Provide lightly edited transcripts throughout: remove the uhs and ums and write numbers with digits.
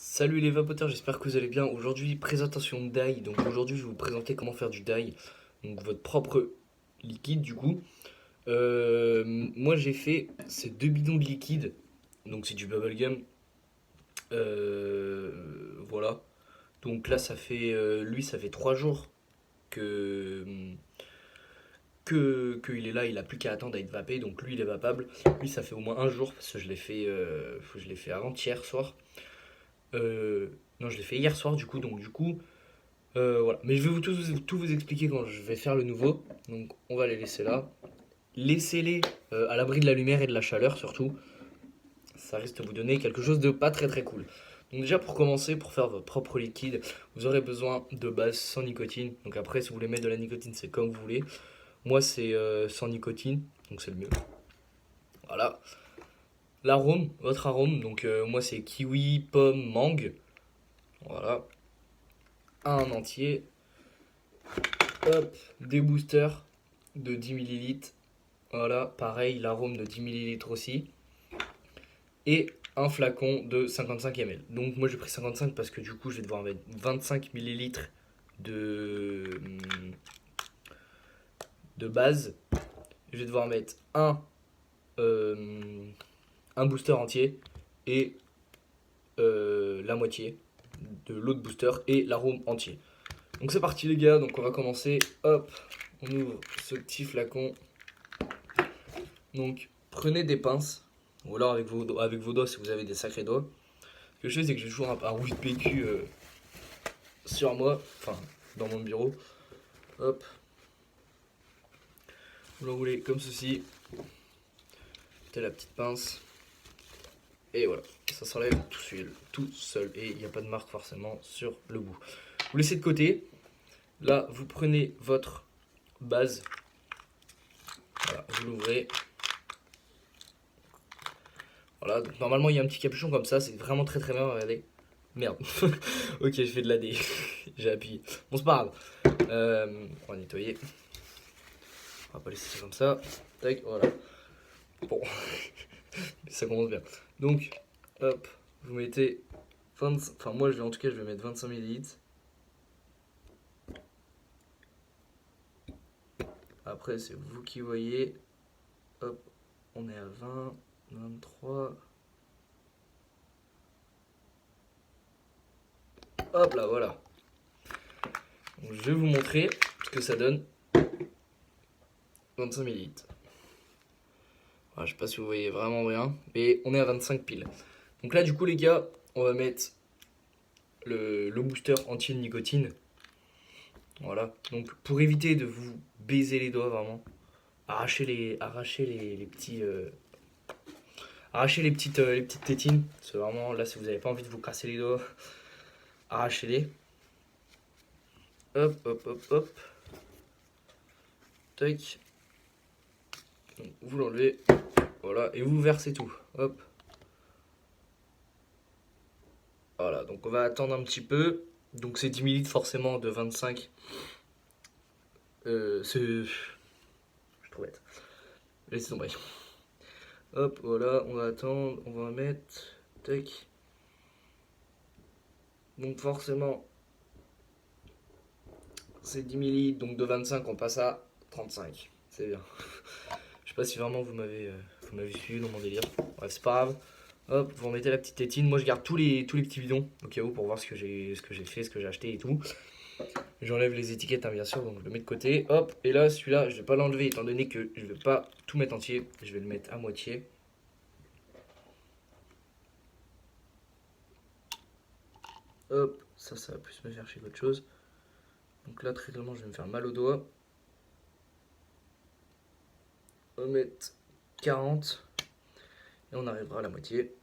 Salut les vapoteurs, j'espère que vous allez bien. Aujourd'hui, présentation de dye. Donc aujourd'hui, je vais vous présenter comment faire du dye. Donc votre propre liquide du coup. Moi j'ai fait ces deux bidons de liquide. Donc c'est du bubblegum. Voilà. Donc là ça fait lui ça fait 3 jours que qu'il est là, il a plus qu'à attendre à être vapé, donc lui il est vapable. Lui ça fait au moins un jour parce que je l'ai fait avant-hier soir. Non, je l'ai fait hier soir du coup, donc du coup, voilà. Mais je vais tout vous expliquer quand je vais faire le nouveau. Donc on va les laisser là. Laissez-les à l'abri de la lumière et de la chaleur surtout. Ça risque de vous donner quelque chose de pas très très cool. Donc déjà pour commencer, pour faire votre propre liquide, vous aurez besoin de base sans nicotine. Donc après, si vous voulez mettre de la nicotine, c'est comme vous voulez. Moi, c'est sans nicotine, donc c'est le mieux. Voilà. L'arôme, votre arôme, donc moi c'est kiwi, pomme, mangue. Voilà. Un entier. Hop, des boosters de 10 millilitres. Voilà, pareil, l'arôme de 10 millilitres aussi. Et un flacon de 55 ml. Donc moi j'ai pris 55 parce que du coup je vais devoir mettre 25 millilitres de, de base. Je vais devoir mettre un booster entier et la moitié de l'autre booster et l'arôme entier. Donc c'est parti les gars, donc on va commencer. Hop, on ouvre ce petit flacon. Donc prenez des pinces, ou alors avec vos doigts si vous avez des sacrés doigts. Ce que je fais c'est que j'ai toujours un rouge de PQ sur moi, enfin dans mon bureau. Hop, vous l'enroulez comme ceci. Mettez la petite pince. Et voilà, ça s'enlève tout seul et il n'y a pas de marque forcément sur le bout. Vous laissez de côté. Là, vous prenez votre base. Voilà, vous l'ouvrez. Voilà, donc normalement il y a un petit capuchon comme ça, c'est vraiment très très bien, regardez. Merde. Ok, je fais de la D. J'ai appuyé. Bon, c'est pas grave. On va nettoyer. On va pas laisser ça comme ça. Tac, voilà. Bon, ça commence bien. Donc, hop, vous mettez 20, enfin moi en tout cas je vais mettre 25 millilitres. Après c'est vous qui voyez. Hop, on est à 20, 23. Hop là, voilà. Donc, je vais vous montrer ce que ça donne. 25 millilitres. Voilà, je sais pas si vous voyez vraiment rien, mais on est à 25 piles. Donc là, du coup, les gars, on va mettre le booster entier de nicotine. Voilà. Donc pour éviter de vous baiser les doigts, vraiment, arrachez les petits, arrachez les petites tétines. C'est vraiment là, si vous n'avez pas envie de vous casser les doigts, arrachez-les. Hop, hop, hop, hop. Tac. Donc, vous l'enlevez. Voilà, et vous versez tout. Hop. Voilà, donc on va attendre un petit peu. Donc c'est 10 millilitres forcément de 25. Je trouve bête. Laissez tomber. Hop, voilà, on va attendre. On va mettre. Tac. Donc forcément, c'est 10 millilitres. Donc de 25, on passe à 35. C'est bien. Je sais pas si vraiment vous m'avez suivi dans mon délire. Bref, c'est pas grave. Hop, vous remettez la petite tétine. Moi, je garde tous les petits bidons au cas où pour voir ce que j'ai fait, ce que j'ai acheté et tout. J'enlève les étiquettes, hein, bien sûr, donc je le mets de côté. Hop, et là, celui-là, je vais pas l'enlever étant donné que je vais pas tout mettre entier. Je vais le mettre à moitié. Hop, ça va plus me faire chier qu'autre chose. Donc là, très clairement, je vais me faire mal au doigt. On va mettre 40. Et on arrivera à la moitié.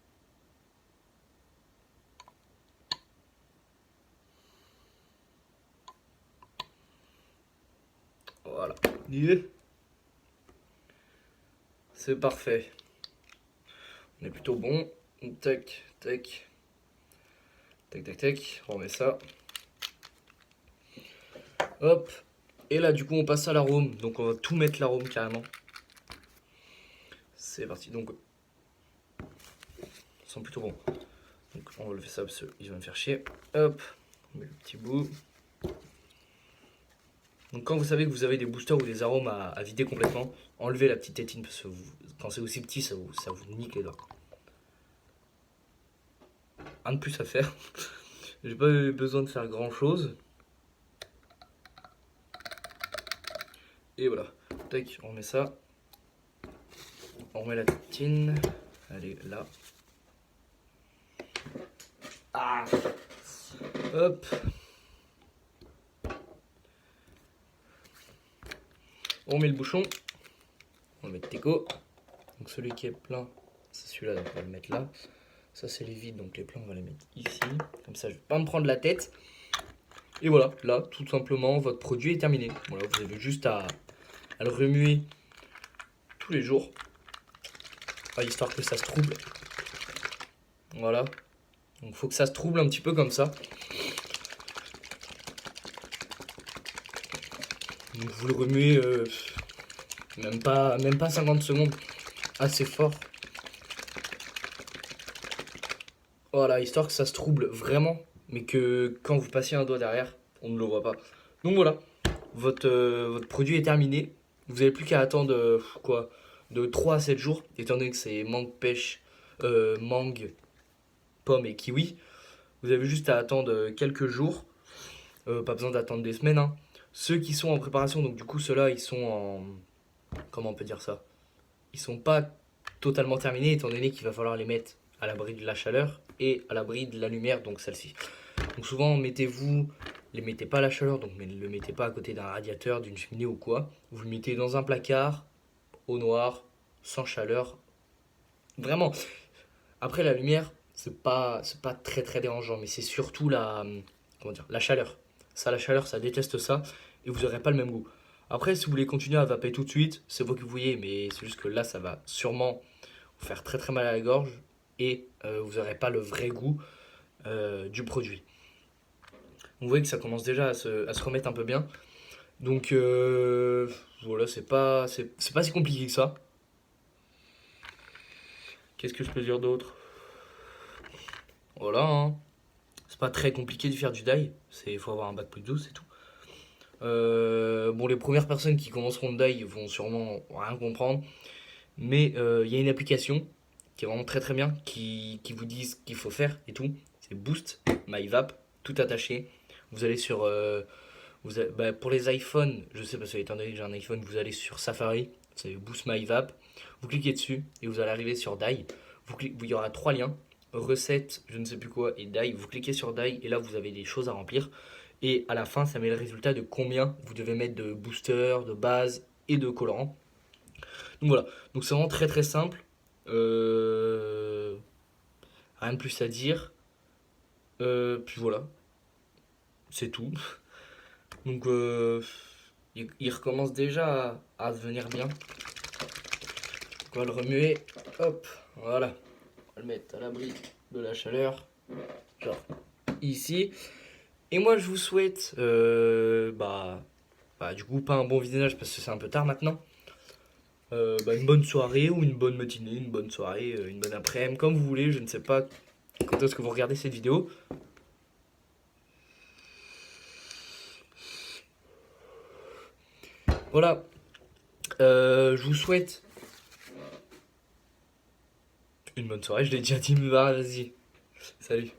Voilà. C'est parfait. On est plutôt bon. Tac, tac. Tac, tac, tac. On remet ça. Hop. Et là, du coup, on passe à l'arôme. Donc, on va tout mettre l'arôme carrément. C'est parti. Donc, ça sent plutôt bon. Donc on va lever ça parce qu'ils vont me faire chier. Hop, on met le petit bout. Donc quand vous savez que vous avez des boosters ou des arômes à vider complètement, enlevez la petite tétine parce que quand c'est aussi petit, ça vous nique les doigts. Un de plus à faire. J'ai pas eu besoin de faire grand chose. Et voilà. Tac, on met ça. On remet la tétine. Allez, là. Ah. Hop. On met le bouchon. On va mettre Teco. Donc celui qui est plein, c'est celui-là, donc on va le mettre là. Ça c'est les vides, donc les pleins on va les mettre ici. Comme ça je vais pas me prendre la tête. Et voilà, là tout simplement votre produit est terminé. Voilà, vous avez juste à le remuer tous les jours. Histoire que ça se trouble. Voilà. Donc il faut que ça se trouble un petit peu comme ça. Donc vous le remuez même pas 50 secondes. Assez fort. Voilà, histoire que ça se trouble vraiment, mais que quand vous passez un doigt derrière, on ne le voit pas. Donc voilà, votre produit est terminé. Vous n'avez plus qu'à attendre de 3 à 7 jours, étant donné que c'est mangue, pêche, mangue, pomme et kiwi. Vous avez juste à attendre quelques jours. Pas besoin d'attendre des semaines, hein. Ceux qui sont en préparation, donc du coup ceux-là, ils sont en... Comment on peut dire ça? Ils sont pas totalement terminés, étant donné qu'il va falloir les mettre à l'abri de la chaleur et à l'abri de la lumière, donc celle-ci. Donc souvent, les mettez pas à la chaleur, donc ne le mettez pas à côté d'un radiateur, d'une cheminée ou quoi. Vous le mettez dans un placard, au noir, sans chaleur. Vraiment. Après, la lumière, c'est pas très très dérangeant, mais c'est surtout la chaleur. Ça, la chaleur, ça déteste ça, et vous n'aurez pas le même goût. Après, si vous voulez continuer à vaper tout de suite, c'est vous qui voyez, mais c'est juste que là, ça va sûrement vous faire très très mal à la gorge, et vous n'aurez pas le vrai goût du produit. Vous voyez que ça commence déjà à se remettre un peu bien. Donc voilà, c'est pas si compliqué que ça. Qu'est-ce que je peux dire d'autre? Voilà, hein. C'est pas très compliqué de faire du die. Il faut avoir un bac plus 12, c'est tout. Bon, les premières personnes qui commenceront le die vont sûrement rien comprendre. Mais il y a une application qui est vraiment très très bien, qui vous dit ce qu'il faut faire et tout. C'est Boost My Vape, tout attaché. Vous allez sur... pour les iPhones, je sais parce que étant donné que j'ai un iPhone, vous allez sur Safari, c'est Boost My Vape. Vous cliquez dessus et vous allez arriver sur Die. Il y aura 3 liens, recette, je ne sais plus quoi, et Die. Vous cliquez sur Die et là vous avez des choses à remplir. Et à la fin, ça met le résultat de combien vous devez mettre de booster, de base et de colorant. Donc voilà, donc c'est vraiment très très simple. Rien de plus à dire. Puis voilà, c'est tout. Donc il recommence déjà à devenir bien. On va le remuer. Hop, voilà. On va le mettre à l'abri de la chaleur. Genre ici. Et moi je vous souhaite du coup pas un bon visionnage parce que c'est un peu tard maintenant. Une bonne soirée ou une bonne matinée, une bonne soirée, une bonne après-midi, comme vous voulez. Je ne sais pas quand est-ce que vous regardez cette vidéo. Voilà. Je vous souhaite une bonne soirée. Je l'ai déjà dit, mais vas-y. Salut.